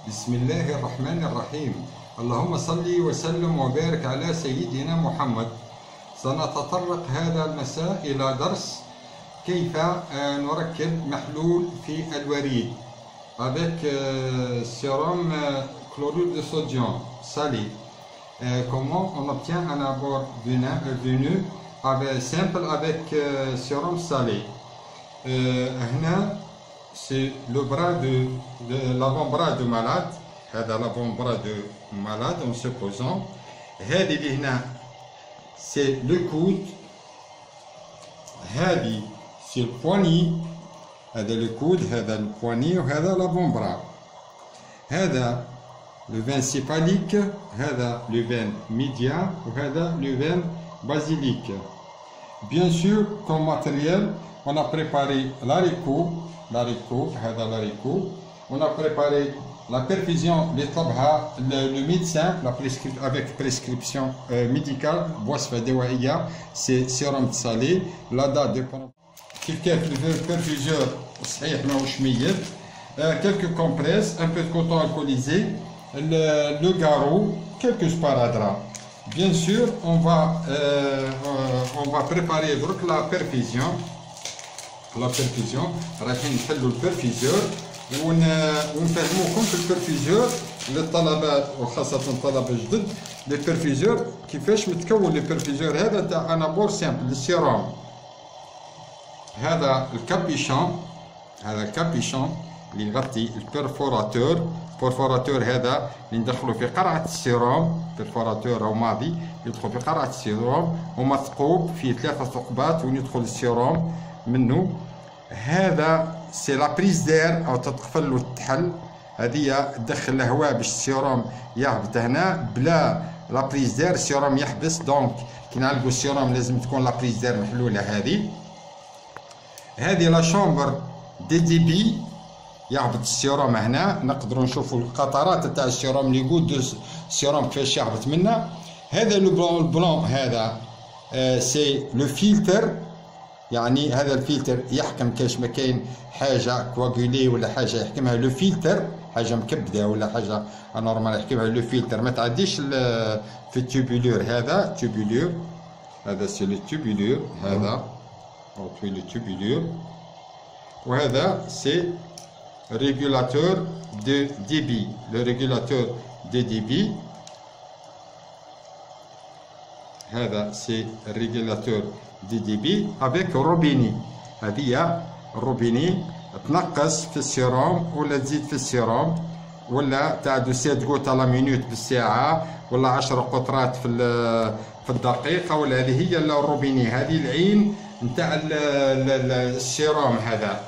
بسم الله الرحمن الرحيم. اللهم صل وسلم وبارك على سيدنا محمد. سنتطرق هذا المساء إلى درس كيف نركب محلول في الوريد avec sérum chlorure de sodium salé. Comment on obtient un abord veineux simple avec sérum salé. هنا c'est le bras de l'avant-bras de malade. هذا l'avant-bras de malade en se posant. هذه اللي هنا c'est le coude. هذه c'est le poignet. هذا le coude, هذا le poignet وهذا l'avant-bras. هذا le veine céphalique, هذا le veine médian وهذا le veine basilique. Bien sûr, comme matériel, on a préparé l'haricot, هذا l'haricot. On a préparé la perfusion, le médecin, avec prescription médicale, وصفة دوائية, c'est sérum salé. La date de كيف البرفيزور صحيح ماهوش ميت. quelques compresses, un peu de coton alcoolisé, le garrot, quelques sparadraps. Bien sûr, on va préparer donc la perfusion. رايحين نحلوا البرفيزور ونفهموكم في البرفيزور للطلبات وخاصة الطلبة الجدد. البرفيزور كيفاش متكون البرفيزور هذا تاع انابور سامبل السيروم. هذا الكابيشون اللي يغطي البرفوراتور. البرفوراتور هذا اللي ندخلوا في قرعة السيروم، برفوراتور او ماضي يدخل في قرعة السيروم ومثقوب فيه 3 ثقبات وين يدخل السيروم منه. هذا سي لا بريز دير او تتقفل له التحل. هذه تدخل الهواء باش السيروم يهبط هنا. بلا لا بريز دير السيروم يحبس. دونك كي نعالجوا السيروم لازم تكون لا بريز دير محلوله. هذه لا شومبر دي ديبي يهبط السيروم هنا. نقدروا نشوفوا القطرات تاع السيروم اللي يقود السيروم كيفاش يهبط منها. هذا لو بلون هذا سي لو فلتر. يعني هذا الفلتر يحكم كاش ما كاين حاجه كواغولي ولا حاجه يحكمها لو فلتر، حاجه مكبده ولا حاجه نورمال يحكمها لو فلتر ما تعديش في التوبولور. هذا توبولور، هذا سي لو توبولور، هذا طويل لو توبولور. وهذا سي régulateur de débit, le régulateur de débit. هذا سي régulateur de débit avec robinet. هذه الروبيني تنقص في السيروم ولا تزيد في السيروم ولا تعدو 7 غوت على مينوت بالساعة ولا 10 قطرات في الدقيقة. ولا هذه هي الروبيني، هذه العين نتاع السيروم. هذا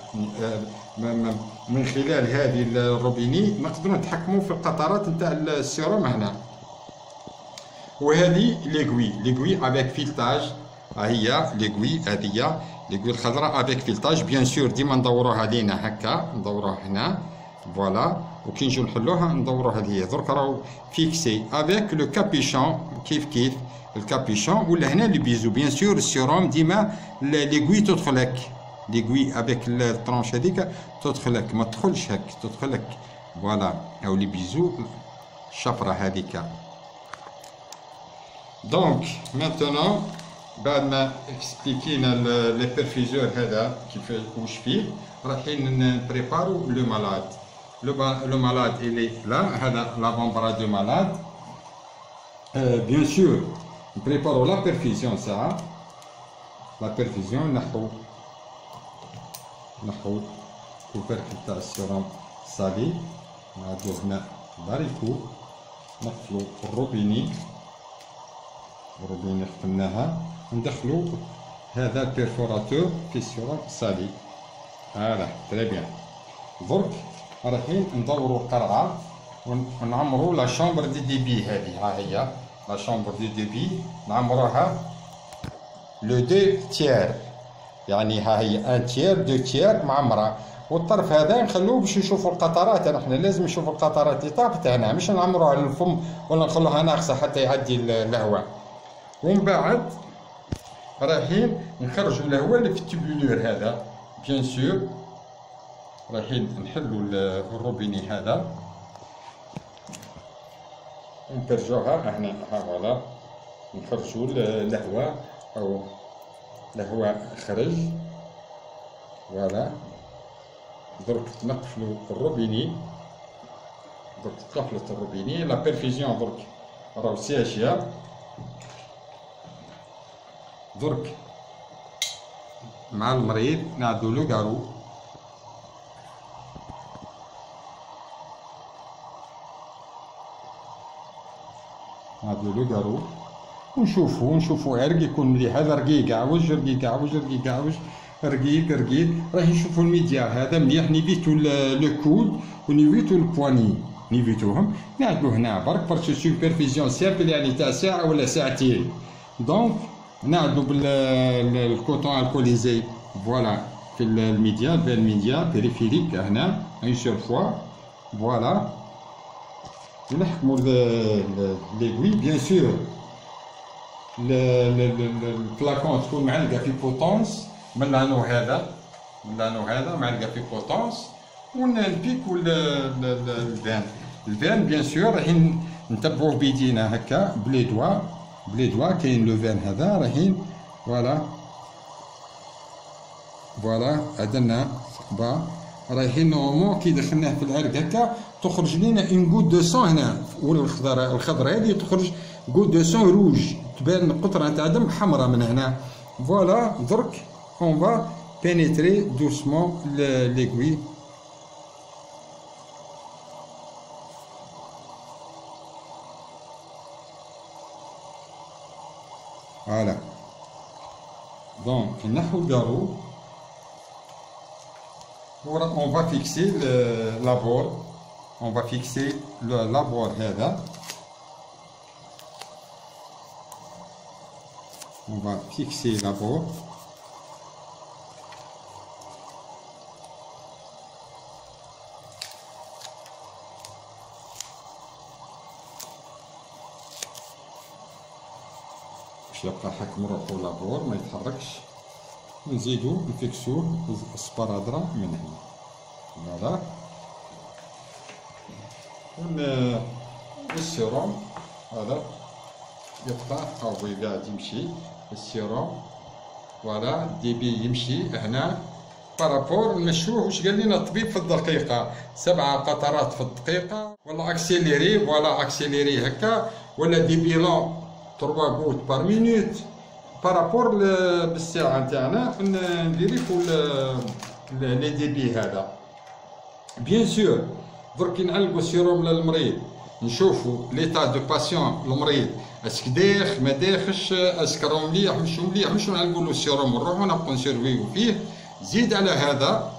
من خلال هذه الروبيني نقدروا نتحكموا في القطرات نتاع السيروم هنا. وهذه ليغوي افيك فيلتاج. ها هي ليغوي، هذه ليغوي الخضراء افيك فيلتاج. بيان سور ديما ندوروها لينا هكا، ندوروها هنا فوالا. وكي نجيو نحلوها ندوروها هذه. درك راهو فيكسي افيك لو كابيشون كيف الكابيشون. ولا هنا لي بيزو. بيان سور السيروم ديما ليغوي تدخلك، ليغوي افيك الطرونش هذيك تدخلك، ما تدخلش هك، تدخلك فوالا. او لي بيزو الشفره هذيك. دونك مانتونون بعد ما اكسبليكينا لي بيرفيزور هذا كيفاش واش فيه، رايحين نبريبارو لو مالاد. لو مالاد الي لا، هذا لافون-برا دو مالاد. بيان سور نبريبارو لا بيرفيزيون ساعه. لا بيرفيزيون نحو كوفركل تاع السيروم صالي. نعدو هنا الباريكو، نقفلو الروبيني قفلناها، ندخلو هذا البيرفوراتور في السيروم صالي. فوالا تري بيان. درك رايحين ندورو قرعه ونعمرو لا شومبر دي ديبي. هذه ها هي لا شومبر دي ديبي، نعمروها لو 2 تيير. يعني ها هي 1 تيير 2 تيير معمره. والطرف هذا نخلوه باش نشوفوا القطرات. احنا لازم نشوفوا القطرات اللي طابت هنا، مش نعمروها للفم ولا نخلوها ناقصه حتى يعدي الهواء. ومن بعد رايحين نخرجوا الهواء اللي في التوبولور هذا. بيان سور رايحين نحلوا الروبيني هذا. ونبرجوها هنا. ها فوالا نخرجو الهواء أو الهواء خرج. فوالا درك نقفلو الروبيني، درك تقفلت الروبيني. لا بيرفيزيون درك راهو ساجية. درك مع المريض نعدو لو كارو، نعدو لو كارو ونشوفو عرق يكون مليح. هذا رقيق عوج رقيق عوج رقيق عوج رقيق رقيق. راح نشوفو الميديا هذا مليح. نيفيتو لو كود ونيفيتو البواني، نيفيتوهم نعدلو هنا برك باسكو سوبرفيزيون سامبل يعني تاع ساعة ولا ساعتين. دونك نعدلو بالكوطون الكوليزي فوالا في الميديا، في الميديا بيريفيريك هنا اون سول فوا. فوالا نحكمو ليغوي بيان سور. الفلاكون تكون معلقة في بوتونس من لانو هذا، من لانو هذا معلقة في بوتونس. ونبيكو الفان. الفان بيان سور رايحين نتبعوه بيدينا هكا بلي دوا، بلي دوا كاين لو فان هذا رايحين. فوالا فوالا عدلنا ثقبة رايحين نورمون كي دخلناه في العرق هكا تخرج لينا اون غوت دو سون هنا. الخضرا هذه تخرج غوت دو سون روج، تبان قطرة تاع دم حمراء من هنا. فوالا درك اون فا بينيتري دوسمون ليغوي. فوالا دونك نحو الكارو. On va fixer la bord, on va fixer la bord هذا. On va fixer la bord. باش يبقى حكم روحو لابور ما يتحركش. نزيدو نفيكسوه السبارادرا من هنا. فوالا السيروم هذا يبقى هاو قاعد يمشي السيروم. فوالا ديبي يمشي هنا بارابور نمشوه واش قال لنا الطبيب في الدقيقة 7 قطرات في الدقيقة، ولا اكسيليري. فوالا اكسيليري هكا، ولا دي بيلون 3 غوت بار مينوت بارابور بالساعة نتاعنا نفيريفو لي ديبي هذا. بيان سور درك نعلقو السيروم للمريض نشوفو ليطا دو باسيون المريض اسك داخ ما داخش، اسك راهو مليح مش مليح، مش نعلقولو السيروم ونروحو نبقو نسيرفيو فيه. زيد على هذا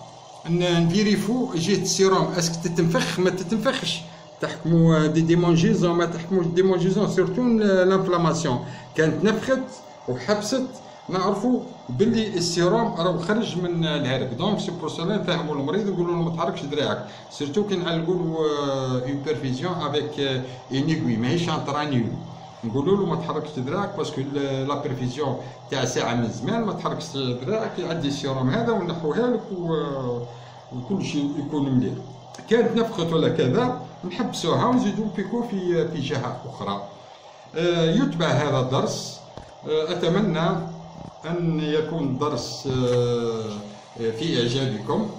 نفيريفو جهة السيروم اسك تتنفخ ما تتنفخش. تحكمو دي ديمونجيزون ما تحكموش ديمونجيزون، سيرتو لانفلاماسيون كانت نفخت وحبست نعرفوا باللي السيروم راهو خرج من العرق. دونك سي بور سولا نفهموا المريض نقولوا له ما تحركش دراعك، سيرتو كي نعلقوا له اون بيرفيزيون افيك اون ايغوي ماهيش انترانيو، نقولوا له ما تحركش دراعك باسكو لا بيرفيزيون تاع ساعه من الزمان ما تحركش دراعك. يعدي السيروم هذا ونحوها لك وكل شيء يكون مليح. كانت نفخت ولا كذا نحبسوها ونزيدو بيكو في جهه اخرى. يتبع هذا الدرس. أتمنى أن يكون الدرس في إعجابكم.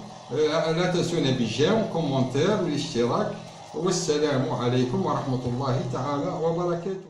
لا تنسونا بالجيم والكومنتير والاشتراك. والسلام عليكم ورحمة الله تعالى وبركاته.